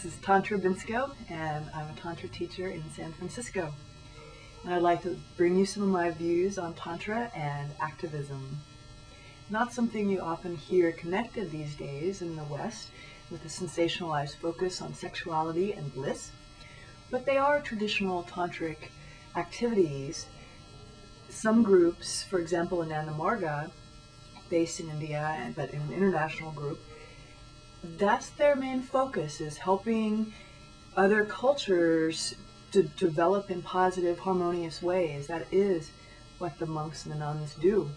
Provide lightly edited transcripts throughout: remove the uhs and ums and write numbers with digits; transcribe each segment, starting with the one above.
This is Tantra Binsko, and I'm a Tantra teacher in San Francisco. And I'd like to bring you some of my views on Tantra and activism. Not something you often hear connected these days in the West with a sensationalized focus on sexuality and bliss, but they are traditional tantric activities. Some groups, for example Ananda Marga, based in India, but in an international group, that's their main focus, is helping other cultures to develop in positive, harmonious ways. That is what the monks and the nuns do.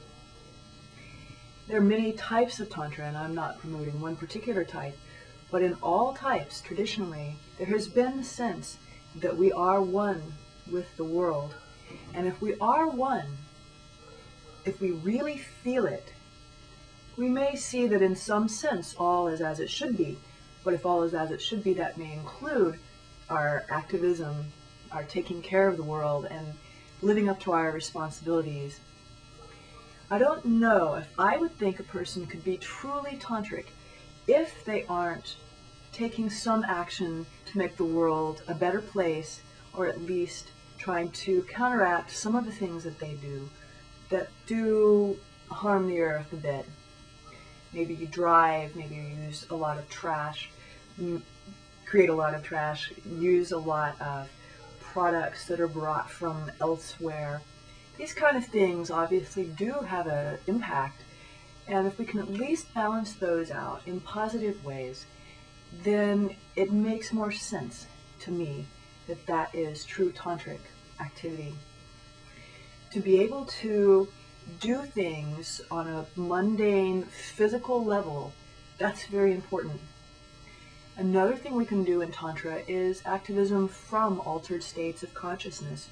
There are many types of Tantra, and I'm not promoting one particular type, but in all types, traditionally, there has been the sense that we are one with the world. And if we are one, if we really feel it, we may see that in some sense all is as it should be. But if all is as it should be, that may include our activism, our taking care of the world, and living up to our responsibilities. I don't know if I would think a person could be truly tantric if they aren't taking some action to make the world a better place, or at least trying to counteract some of the things that they do that do harm the earth a bit. Maybe you drive, maybe you use a lot of trash, create a lot of trash, use a lot of products that are brought from elsewhere. These kind of things obviously do have an impact, and if we can at least balance those out in positive ways, then it makes more sense to me that that is true tantric activity. To be able to do things on a mundane, physical level, that's very important. Another thing we can do in Tantra is activism from altered states of consciousness.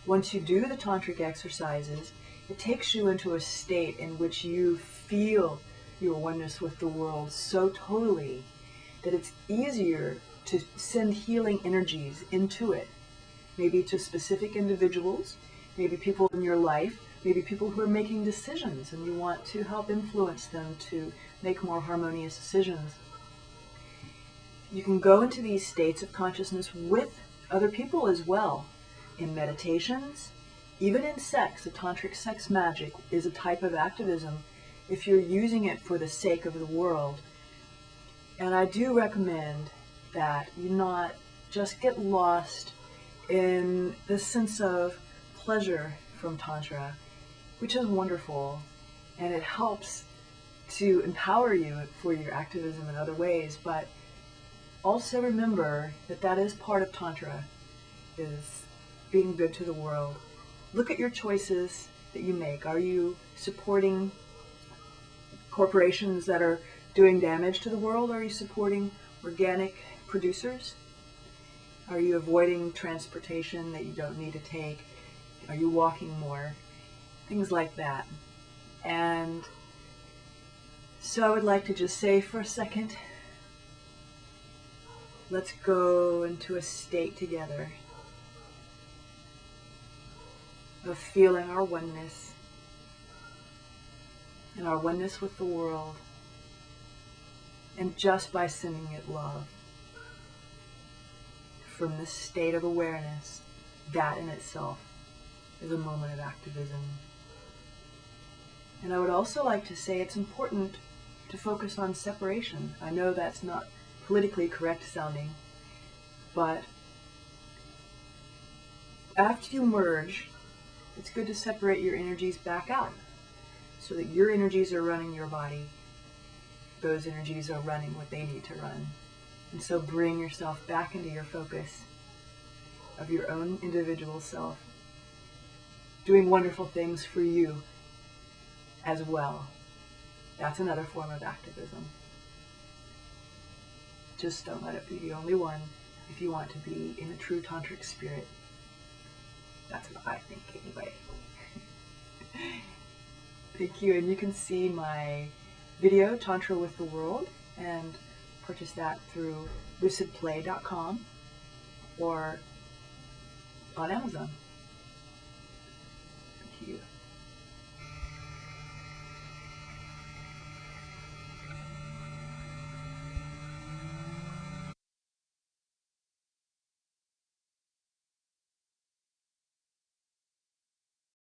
Once you do the tantric exercises, it takes you into a state in which you feel your oneness with the world so totally that it's easier to send healing energies into it. Maybe to specific individuals, maybe people in your life, maybe people who are making decisions and you want to help influence them to make more harmonious decisions. You can go into these states of consciousness with other people as well. In meditations, even in sex, the tantric sex magic is a type of activism if you're using it for the sake of the world. And I do recommend that you not just get lost in the sense of pleasure from Tantra, which is wonderful, and it helps to empower you for your activism in other ways, but also remember that that is part of Tantra, is being good to the world. Look at your choices that you make. Are you supporting corporations that are doing damage to the world? Are you supporting organic producers? Are you avoiding transportation that you don't need to take? Are you walking more? Things like that. And so I would like to just say for a second, let's go into a state together of feeling our oneness and our oneness with the world, and just by sending it love from this state of awareness, that in itself is a moment of activism. And I would also like to say it's important to focus on separation. I know that's not politically correct sounding, but after you merge, it's good to separate your energies back out so that your energies are running your body. Those energies are running what they need to run. And so bring yourself back into your focus of your own individual self, doing wonderful things for you as well. That's another form of activism. Just don't let it be the only one if you want to be in a true tantric spirit. That's what I think anyway. Thank you, and you can see my video, Tantra with the World, and purchase that through lucidplay.com or on Amazon. Thank you.